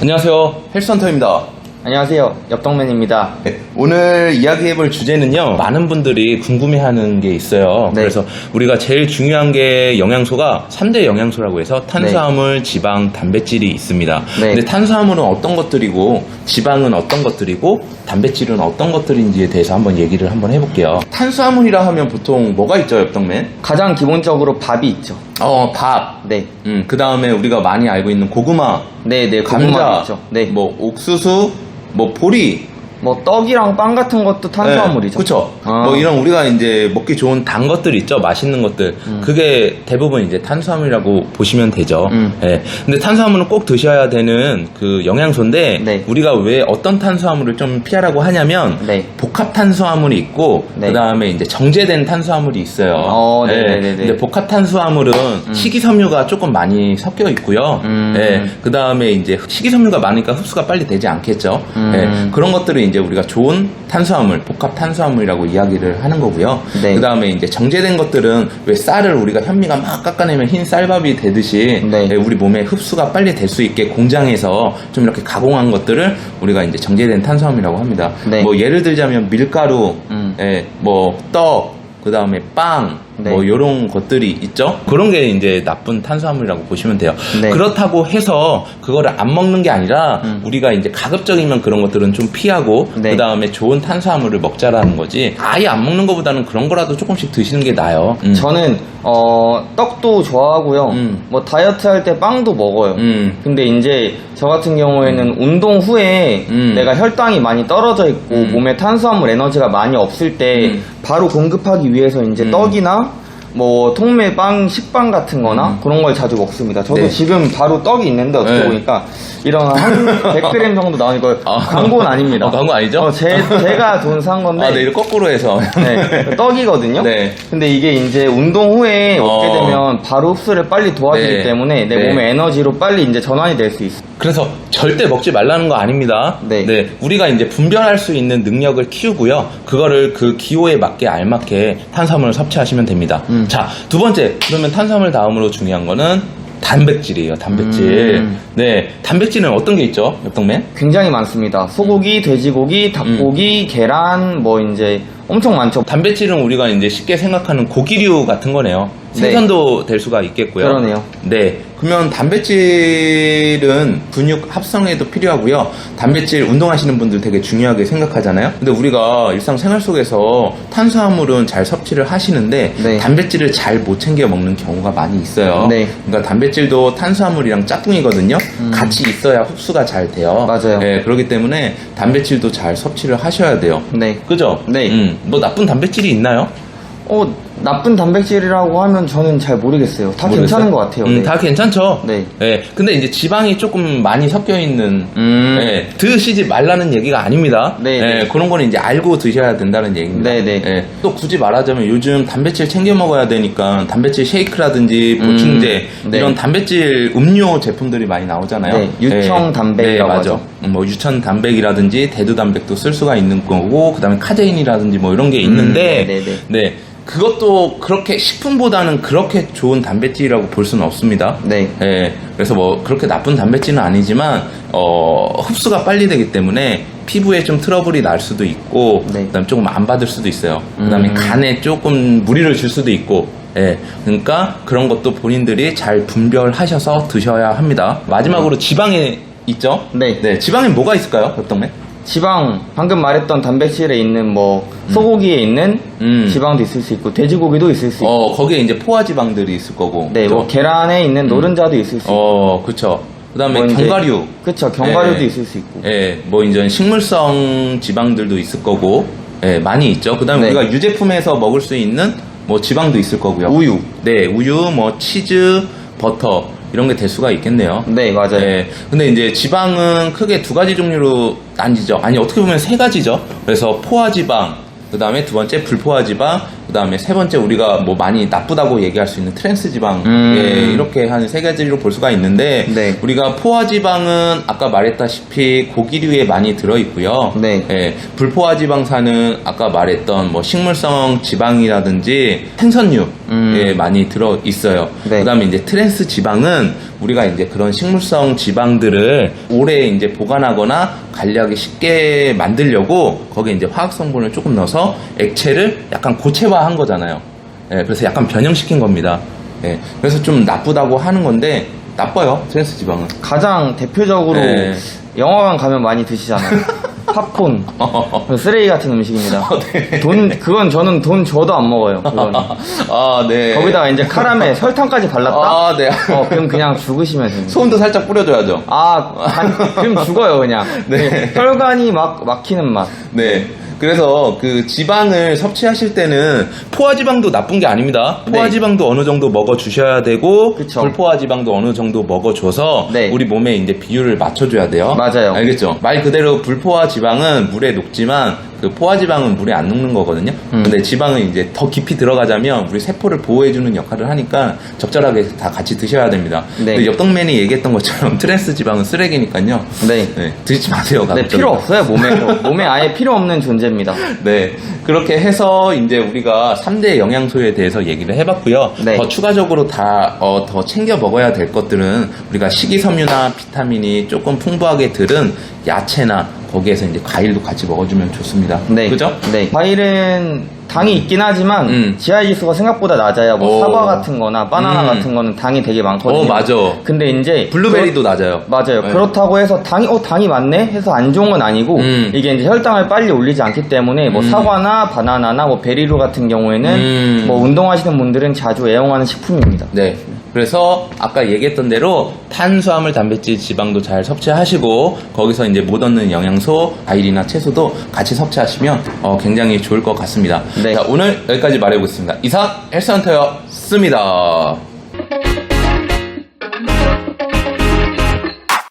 안녕하세요, 헬스헌터입니다. 안녕하세요, 엽동맨입니다. 네, 오늘 이야기해볼 주제는요, 많은 분들이 궁금해하는 게 있어요. 네. 그래서 우리가 제일 중요한 게 영양소가 3대 영양소라고 해서 탄수화물, 지방, 단백질이 있습니다. 네. 근데 탄수화물은 어떤 것들이고 지방은 어떤 것들이고 단백질은 어떤 것들인지에 대해서 한번 얘기를 한번 해볼게요. 탄수화물이라 하면 보통 뭐가 있죠, 엽동맨? 가장 기본적으로 밥이 있죠. 밥. 네. 그 다음에 우리가 많이 알고 있는 고구마, 네, 감자, 고구마 있죠. 네. 뭐 옥수수, 뭐 보리, 뭐 떡이랑 빵 같은 것도 탄수화물이죠. 그렇죠. 아. 뭐 이런 우리가 이제 먹기 좋은 단 것들 있죠, 맛있는 것들. 그게 대부분 이제 탄수화물이라고 보시면 되죠. 예. 근데 탄수화물은 꼭 드셔야 되는 그 영양소인데, 네. 우리가 왜 어떤 탄수화물을 좀 피하라고 하냐면, 네. 복합 탄수화물이 있고, 네. 그 다음에 이제 정제된 탄수화물이 있어요. 네네네네. 근데 복합 탄수화물은 식이섬유가 조금 많이 섞여 있고요. 예. 그 다음에 이제 식이섬유가 많으니까 흡수가 빨리 되지 않겠죠. 예. 그런 것들은 이제 우리가 좋은 탄수화물, 복합 탄수화물이라고 이야기를 하는 거고요. 네. 그 다음에 이제 정제된 것들은 왜 쌀을 우리가 현미가 막 깎아내면 흰 쌀밥이 되듯이, 네. 예, 우리 몸에 흡수가 빨리 될 수 있게 공장에서 좀 이렇게 가공한 것들을 우리가 이제 정제된 탄수화물이라고 합니다. 네. 뭐 예를 들자면 밀가루, 예, 뭐 떡, 그 다음에 빵, 네. 뭐 요런 것들이 있죠. 그런 게 이제 나쁜 탄수화물이라고 보시면 돼요. 네. 그렇다고 해서 그거를 안 먹는 게 아니라 우리가 이제 가급적이면 그런 것들은 좀 피하고, 네. 그 다음에 좋은 탄수화물을 먹자라는 거지, 아예 안 먹는 것보다는 그런 거라도 조금씩 드시는 게 나아요. 저는 떡도 좋아하고요. 뭐 다이어트 할 때 빵도 먹어요. 근데 이제 저 같은 경우에는 운동 후에 내가 혈당이 많이 떨어져 있고 몸에 탄수화물 에너지가 많이 없을 때 바로 공급하기 위해서 이제 떡이나 뭐 통밀빵, 식빵 같은 거나 그런 걸 자주 먹습니다. 저도 네. 지금 바로 떡이 있는데 어떻게 네. 보니까 이런 한 100g 정도 나오니까 광고는 아닙니다. 광고 아니죠? 제가 돈 산 건데 내일 거꾸로 해서. 네, 떡이거든요. 네. 근데 이게 이제 운동 후에 먹게 되면 바로 흡수를 빨리 도와주기 네. 때문에 내 네. 몸의 에너지로 빨리 이제 전환이 될 수 있어요. 그래서 절대 먹지 말라는 거 아닙니다. 네. 우리가 이제 분별할 수 있는 능력을 키우고요. 그거를 그 기호에 맞게 알맞게 탄수화물을 섭취하시면 됩니다. 자, 두 번째. 그러면 탄수화물 다음으로 중요한 거는 단백질이에요, 단백질. 네. 단백질은 어떤 게 있죠, 엽동맨? 굉장히 많습니다. 소고기, 돼지고기, 닭고기, 계란, 뭐 이제 엄청 많죠. 단백질은 우리가 이제 쉽게 생각하는 고기류 같은 거네요. 네. 생선도 될 수가 있겠고요. 그러네요. 네. 그러면 단백질은 근육 합성에도 필요하고요. 단백질 운동하시는 분들 되게 중요하게 생각하잖아요. 근데 우리가 일상생활 속에서 탄수화물은 잘 섭취를 하시는데, 네. 단백질을 잘 못 챙겨 먹는 경우가 많이 있어요. 네. 그러니까 단백질도 탄수화물이랑 짝꿍이거든요. 같이 있어야 흡수가 잘 돼요. 맞아요. 네, 그렇기 때문에 단백질도 잘 섭취를 하셔야 돼요. 네. 그죠? 네. 뭐 나쁜 단백질이 있나요? 나쁜 단백질이라고 하면 저는 잘 모르겠어요. 다 모르겠어요? 괜찮은 것 같아요. 네. 다 괜찮죠? 네. 근데 이제 지방이 조금 많이 섞여 있는, 드시지 말라는 얘기가 아닙니다. 네, 네. 그런 거는 이제 알고 드셔야 된다는 얘기입니다. 네, 네. 또 굳이 말하자면 요즘 단백질 챙겨 먹어야 되니까 단백질 쉐이크라든지 보충제, 네. 이런 단백질 음료 제품들이 많이 나오잖아요. 네, 유청 단백이라고 맞아. 하죠. 뭐 유천 단백이라든지 대두 단백도 쓸 수가 있는 거고, 그 다음에 카제인이라든지 뭐 이런 게 있는데, 네, 네, 네. 그것도 그렇게 식품보다는 그렇게 좋은 단백질이라고 볼 수는 없습니다. 네. 그래서 뭐 그렇게 나쁜 단백질은 아니지만 흡수가 빨리 되기 때문에 피부에 좀 트러블이 날 수도 있고, 네. 그다음에 조금 안 받을 수도 있어요. 그다음에 간에 조금 무리를 줄 수도 있고. 그러니까 그런 것도 본인들이 잘 분별하셔서 드셔야 합니다. 마지막으로 지방에 있죠? 네. 지방에 뭐가 있을까요, 엽동맨? 지방, 방금 말했던 단백질에 있는 뭐 소고기에 있는 지방도 있을 수 있고 돼지고기도 있을 수 있고 거기에 이제 포화지방들이 있을 거고. 네, 뭐 계란에 있는 노른자도 있을 수 있고 그쵸. 그 다음에 뭐 이제- 견과류. 그쵸, 견과류도 예. 있을 수 있고 뭐 이제 식물성 지방들도 있을 거고, 많이 있죠. 그 다음에 네. 우리가 유제품에서 먹을 수 있는 뭐 지방도 있을 거고요. 우유. 네, 우유, 뭐 치즈, 버터, 이런 게 될 수가 있겠네요. 네, 맞아요. 근데 이제 지방은 크게 두 가지 종류로 나뉘죠. 아니, 어떻게 보면 세 가지죠. 그래서 포화지방, 그 다음에 두 번째 불포화지방, 그 그다음에 세 번째 우리가 뭐 많이 나쁘다고 얘기할 수 있는 트랜스 지방 예, 이렇게 한 세 가지로 볼 수가 있는데 네. 우리가 포화 지방은 아까 말했다시피 고기류에 많이 들어 있고요. 네. 예, 불포화 지방산은 아까 말했던 뭐 식물성 지방이라든지 생선류 예, 많이 들어 있어요. 네. 그다음에 이제 트랜스 지방은 우리가 이제 그런 식물성 지방들을 오래 이제 보관하거나 관리하기 쉽게 만들려고 거기에 이제 화학 성분을 조금 넣어서 액체를 약간 고체화한 거잖아요. 예, 그래서 약간 변형시킨 겁니다. 예, 그래서 좀 나쁘다고 하는 건데 나빠요. 트랜스 지방은. 가장 대표적으로 네. 영화관 가면 많이 드시잖아요. 팝콘. 쓰레기 같은 음식입니다. 네. 그건 저는 돈 줘도 안 먹어요. 그건. 아, 네. 거기다가 이제 카라멜, 설탕까지 발랐다? 아, 네. 그럼 그냥 죽으시면 됩니다. 소금도 살짝 뿌려줘야죠. 그럼 죽어요, 그냥. 네. 혈관이 막히는 맛. 네. 그래서 그 지방을 섭취하실 때는 포화지방도 나쁜 게 아닙니다. 포화지방도 어느 정도 먹어 주셔야 되고 그쵸. 불포화지방도 어느 정도 먹어 줘서 네. 우리 몸에 이제 비율을 맞춰 줘야 돼요. 맞아요. 알겠죠? 말 그대로 불포화지방은 물에 녹지만 그 포화지방은 물에 안 녹는 거거든요. 근데 지방은 이제 더 깊이 들어가자면 우리 세포를 보호해주는 역할을 하니까 적절하게 다 같이 드셔야 됩니다. 네. 근데 옆동맨이 얘기했던 것처럼 트랜스 지방은 쓰레기니까요. 네. 네, 드시지 마세요. 네, 가급적이면. 필요 없어요, 몸에 아예 필요 없는 존재입니다. 네. 그렇게 해서 이제 우리가 3대 영양소에 대해서 얘기를 해봤고요. 네. 더 추가적으로 더 챙겨 먹어야 될 것들은 우리가 식이섬유나 비타민이 조금 풍부하게 들은 야채나 거기에서 이제 과일도 같이 먹어주면 좋습니다. 네. 그죠? 네. 과일은 당이 있긴 하지만 GI 지수가 생각보다 낮아요. 뭐 오. 사과 같은 거나 바나나 같은 거는 당이 되게 많거든요. 맞아. 근데 이제 블루베리도 낮아요. 맞아요. 네. 그렇다고 해서 당이 많네 해서 안 좋은 건 아니고 이게 이제 혈당을 빨리 올리지 않기 때문에 뭐 사과나 바나나나 뭐 베리로 같은 경우에는 뭐 운동하시는 분들은 자주 애용하는 식품입니다. 네. 그래서 아까 얘기했던 대로 탄수화물, 단백질, 지방도 잘 섭취하시고 거기서 이제 못 얻는 영양소, 과일이나 채소도 같이 섭취하시면 굉장히 좋을 것 같습니다. 네. 자, 오늘 여기까지 말해보겠습니다. 이상 헬스헌터였습니다.